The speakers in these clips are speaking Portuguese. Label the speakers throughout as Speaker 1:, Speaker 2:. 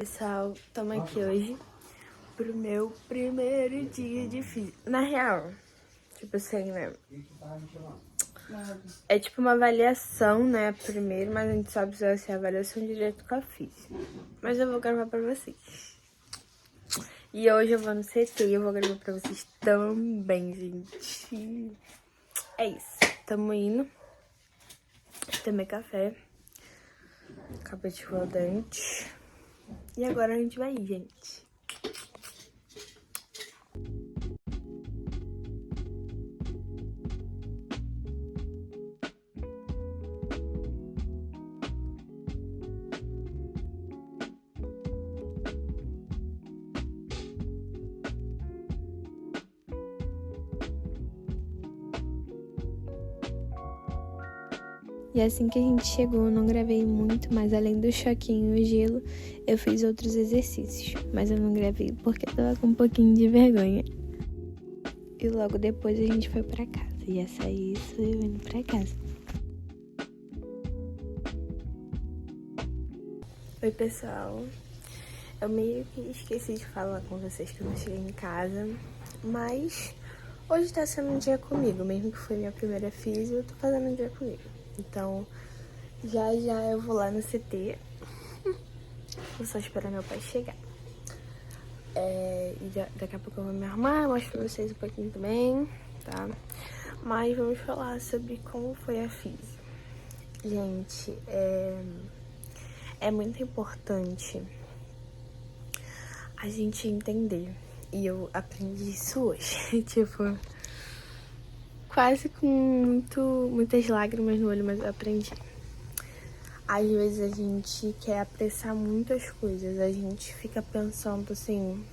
Speaker 1: Pessoal, estamos aqui hoje pro meu primeiro dia de física. Na real, tipo assim, né? É tipo uma avaliação, né? Primeiro, mas a gente sabe se vai ser avaliação direto com a física. Mas eu vou gravar pra vocês. E hoje eu vou no CT e eu vou gravar pra vocês também, gente. É isso. Tamo indo. Tomei café. Acabei de escovar o dente. E agora a gente vai ir, gente. E assim que a gente chegou, eu não gravei muito, mas além do choquinho e o gelo, eu fiz outros exercícios. Mas eu não gravei porque eu tava com um pouquinho de vergonha. E logo depois a gente foi pra casa. Ia sair isso e eu indo pra casa. Oi, pessoal. Eu meio que esqueci de falar com vocês que eu não cheguei em casa. Mas hoje tá sendo um dia comigo. Mesmo que foi minha primeira física, eu tô fazendo um dia comigo. Então, já eu vou lá no CT. Vou só esperar meu pai chegar. E daqui a pouco eu vou me arrumar, mostro pra vocês um pouquinho também, tá? Mas vamos falar sobre como foi a física. Gente, é muito importante a gente entender. E eu aprendi isso hoje. Tipo, quase com muitas lágrimas no olho, mas eu aprendi. Às vezes a gente quer apressar muitas coisas. A gente fica pensando assim,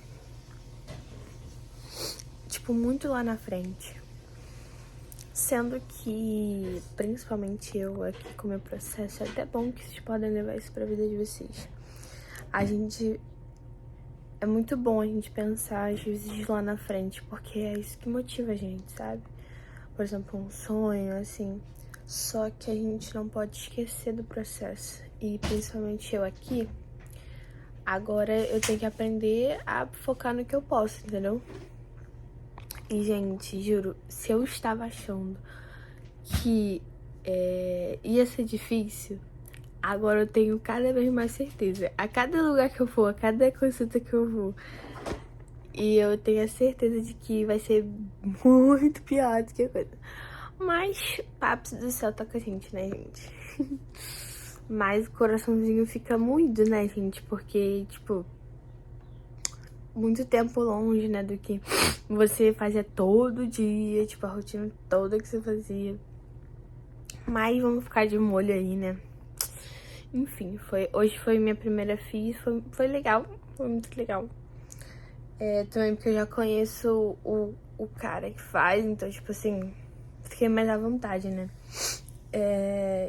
Speaker 1: tipo, muito lá na frente. Sendo que, principalmente eu aqui com o meu processo, é até bom que vocês podem levar isso pra vida de vocês. É muito bom a gente pensar, às vezes, lá na frente, porque é isso que motiva a gente, sabe? Por exemplo, um sonho, assim. Só que a gente não pode esquecer do processo. E principalmente eu aqui, agora eu tenho que aprender a focar no que eu posso, entendeu? E, gente, juro, se eu estava achando que ia ser difícil, agora eu tenho cada vez mais certeza. A cada lugar que eu for, a cada consulta que eu vou, e eu tenho a certeza de que vai ser muito pior do que a coisa. Mas papos do céu tá com a gente, né, gente? Mas o coraçãozinho fica moído, né, gente? Porque, tipo, muito tempo longe, né, do que você fazia todo dia, tipo, a rotina toda que você fazia. Mas vamos ficar de molho aí, né? Enfim, hoje foi minha primeira FIS, foi legal, foi muito legal. Também porque eu já conheço o cara que faz, então, tipo assim, fiquei mais à vontade, né?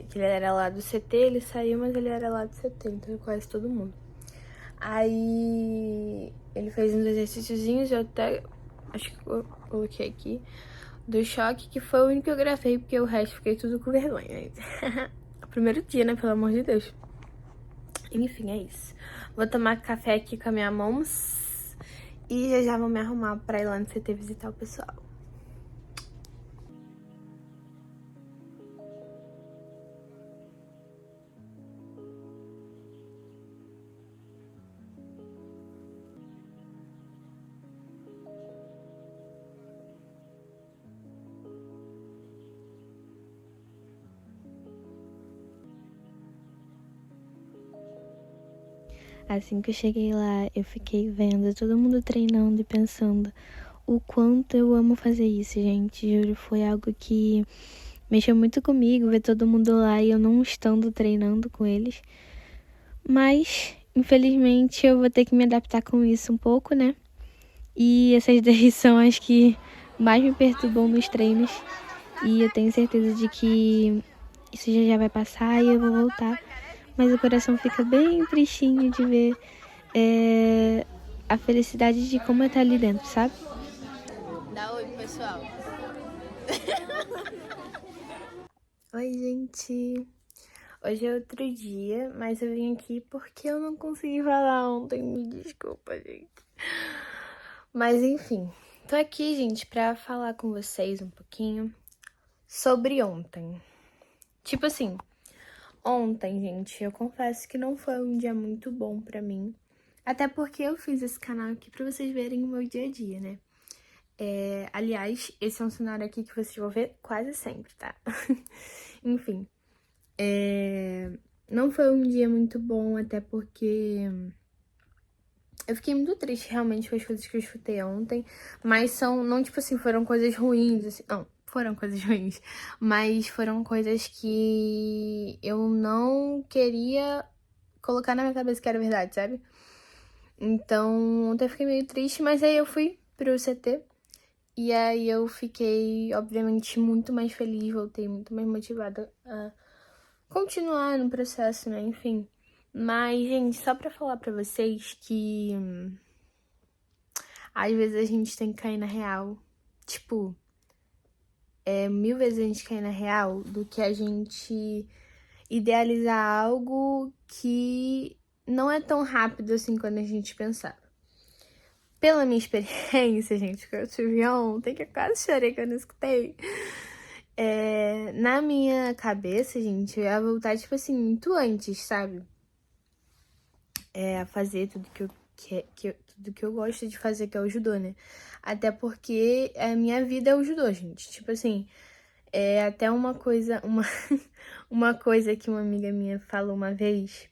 Speaker 1: Que ele era lá do CT, ele saiu, mas ele era lá do CT, então eu conheço todo mundo. Aí ele fez uns exercíciozinhos, eu até acho que eu coloquei aqui, do choque, que foi o único que eu gravei, porque o resto fiquei tudo com vergonha. O primeiro dia, né, pelo amor de Deus. Enfim, é isso. Vou tomar café aqui com a minha mão e já vou me arrumar pra ir lá no CT visitar o pessoal. Assim que eu cheguei lá, eu fiquei vendo todo mundo treinando e pensando o quanto eu amo fazer isso, gente. Juro, foi algo que mexeu muito comigo, ver todo mundo lá e eu não estando treinando com eles. Mas, infelizmente, eu vou ter que me adaptar com isso um pouco, né? E essas daí são as que mais me perturbam nos treinos. E eu tenho certeza de que isso já vai passar e eu vou voltar. Mas o coração fica bem tristinho de ver a felicidade de como eu tô ali dentro, sabe? Dá oi, pessoal. Oi, gente. Hoje é outro dia, mas eu vim aqui porque eu não consegui falar ontem, me desculpa, gente. Mas enfim, tô aqui, gente, pra falar com vocês um pouquinho sobre ontem. Tipo assim, ontem, gente, eu confesso que não foi um dia muito bom pra mim. Até porque eu fiz esse canal aqui pra vocês verem o meu dia a dia, né? Aliás, esse é um cenário aqui que vocês vão ver quase sempre, tá? Enfim, não foi um dia muito bom, até porque eu fiquei muito triste realmente com as coisas que eu escutei ontem, mas não tipo assim, foram coisas ruins, assim, não, foram coisas ruins, mas foram coisas que eu não queria colocar na minha cabeça que era verdade, sabe? Então, ontem eu fiquei meio triste, mas aí eu fui pro CT. E aí eu fiquei, obviamente, muito mais feliz, voltei muito mais motivada a continuar no processo, né? Enfim. Mas, gente, só pra falar pra vocês que às vezes a gente tem que cair na real. Tipo, 1000 vezes a gente cair na real do que a gente idealizar algo que não é tão rápido assim quando a gente pensava. Pela minha experiência, gente, que eu tive ontem, que eu quase chorei que eu não escutei. Na minha cabeça, gente, eu ia voltar, tipo assim, muito antes, sabe? A fazer tudo tudo que eu gosto de fazer, que é o judô, né? Até porque a minha vida é o judô, gente. Tipo assim, é até uma coisa, uma coisa que uma amiga minha falou uma vez,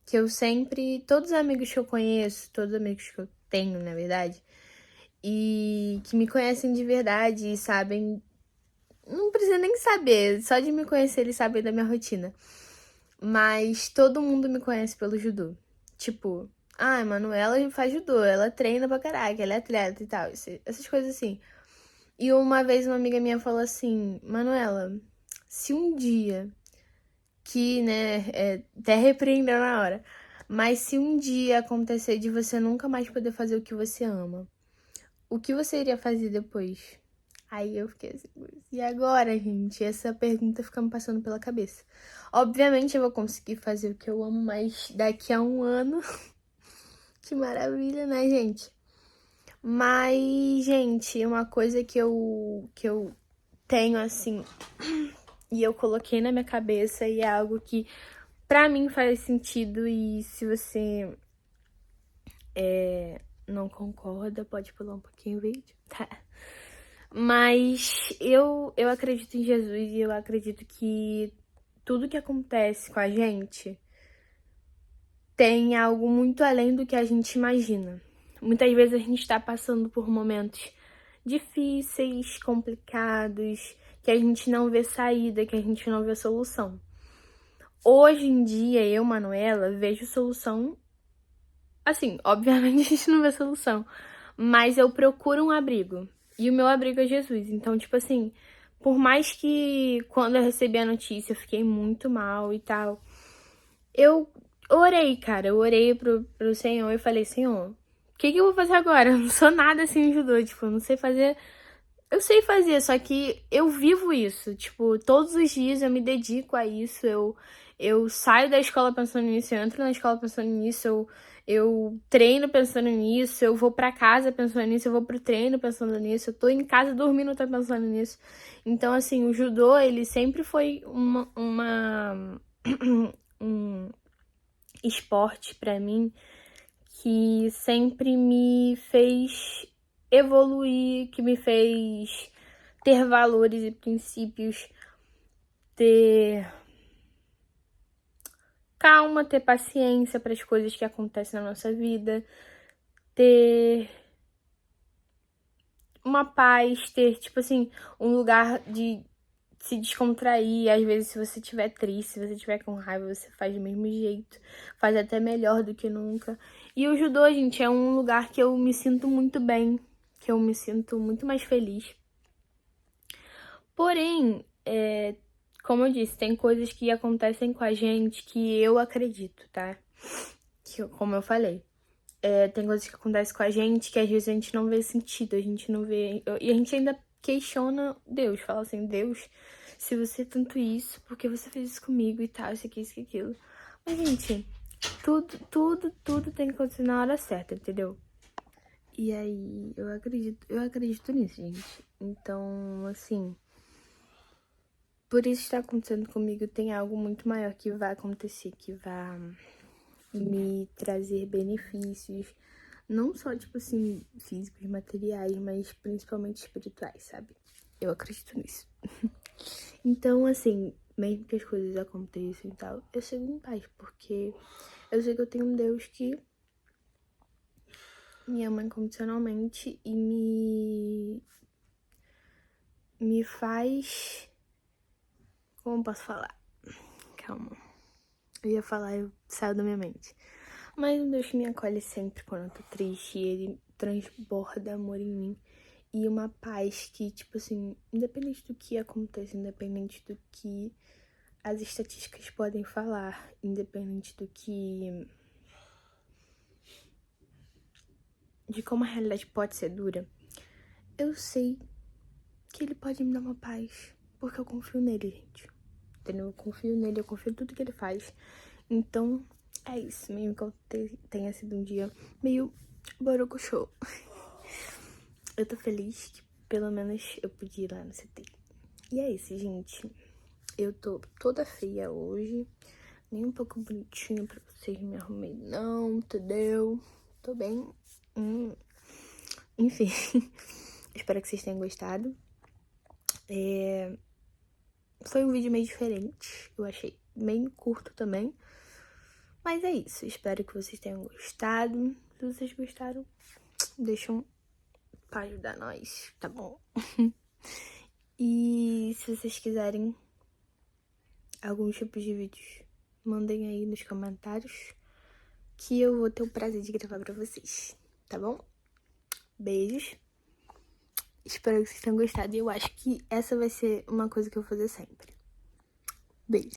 Speaker 1: que eu sempre, todos os amigos que eu conheço, todos os amigos que eu tenho, na verdade, e que me conhecem de verdade e sabem, não precisa nem saber, só de me conhecer eles sabem da minha rotina. Mas todo mundo me conhece pelo judô. Tipo, a Manuela faz judô, ela treina pra caraca, ela é atleta e tal, essas coisas assim. E uma vez uma amiga minha falou assim, Manuela, se um dia que, né, até repreendeu na hora, mas se um dia acontecer de você nunca mais poder fazer o que você ama, o que você iria fazer depois? Aí eu fiquei assim, e agora, gente? Essa pergunta fica me passando pela cabeça. Obviamente eu vou conseguir fazer o que eu amo, mas daqui a um ano. Que maravilha, né, gente? Mas, gente, uma coisa que eu tenho assim, e eu coloquei na minha cabeça, e é algo que pra mim faz sentido, e se você não concorda, pode pular um pouquinho o vídeo, tá? Mas eu acredito em Jesus e eu acredito que tudo que acontece com a gente tem algo muito além do que a gente imagina. Muitas vezes a gente está passando por momentos difíceis, complicados, que a gente não vê saída, que a gente não vê solução. Hoje em dia, eu, Manuela, vejo solução. Assim, obviamente a gente não vê solução, mas eu procuro um abrigo. E o meu abrigo é Jesus. Então, tipo assim, por mais que quando eu recebi a notícia eu fiquei muito mal e tal, eu orei, cara. Eu orei pro Senhor e falei, Senhor, o que eu vou fazer agora? Eu não sou nada assim em judô, tipo, eu não sei fazer. Eu sei fazer, só que eu vivo isso. Tipo, todos os dias eu me dedico a isso. Eu saio da escola pensando nisso, eu entro na escola pensando nisso, eu treino pensando nisso, eu vou pra casa pensando nisso, eu vou pro treino pensando nisso, eu tô em casa dormindo, tô pensando nisso. Então, assim, o judô, ele sempre foi um esporte pra mim que sempre me fez evoluir, que me fez ter valores e princípios, ter calma, ter paciência para as coisas que acontecem na nossa vida, ter uma paz, ter, tipo assim, um lugar de se descontrair. Às vezes, se você estiver triste, se você estiver com raiva, você faz do mesmo jeito, faz até melhor do que nunca. E o judô, gente, é um lugar que eu me sinto muito bem, que eu me sinto muito mais feliz. Porém, como eu disse, tem coisas que acontecem com a gente que eu acredito, tá? Como eu falei. Tem coisas que acontecem com a gente que às vezes a gente não vê sentido, a gente não vê. E a gente ainda questiona Deus. Fala assim, Deus, se você é tanto isso, por que você fez isso comigo e tal, isso aqui, isso aqui, aquilo. Mas, gente, tudo tem que acontecer na hora certa, entendeu? E aí, eu acredito nisso, gente. Então, assim, por isso estar acontecendo comigo, tem algo muito maior que vai acontecer, que vai me trazer benefícios, não só, tipo assim, físicos, materiais, mas principalmente espirituais, sabe? Eu acredito nisso. Então, assim, mesmo que as coisas aconteçam e tal, eu sigo em paz, porque eu sei que eu tenho um Deus que me ama incondicionalmente e me faz... Como posso falar? Calma. Eu ia falar e saiu da minha mente. Mas um Deus que me acolhe sempre quando eu tô triste, ele transborda amor em mim. E uma paz que, tipo assim, independente do que aconteça, independente do que as estatísticas podem falar, independente do que... de como a realidade pode ser dura, eu sei que ele pode me dar uma paz, porque eu confio nele, gente. Entendeu? Eu confio nele, eu confio em tudo que ele faz. Então, é isso. Mesmo que eu tenha sido um dia meio borocochô. Eu tô feliz que pelo menos eu pude ir lá no CT. E é isso, gente. Eu tô toda feia hoje. Nem um pouco bonitinha pra vocês me arrumei, não, entendeu? Tô bem. Enfim. Espero que vocês tenham gostado. Foi um vídeo meio diferente. Eu achei meio curto também. Mas é isso. Espero que vocês tenham gostado. Se vocês gostaram, deixam pra ajudar nós, tá bom? E se vocês quiserem alguns tipos de vídeos, mandem aí nos comentários que eu vou ter o prazer de gravar pra vocês, tá bom? Beijos. Espero que vocês tenham gostado e eu acho que essa vai ser uma coisa que eu vou fazer sempre. Beijo.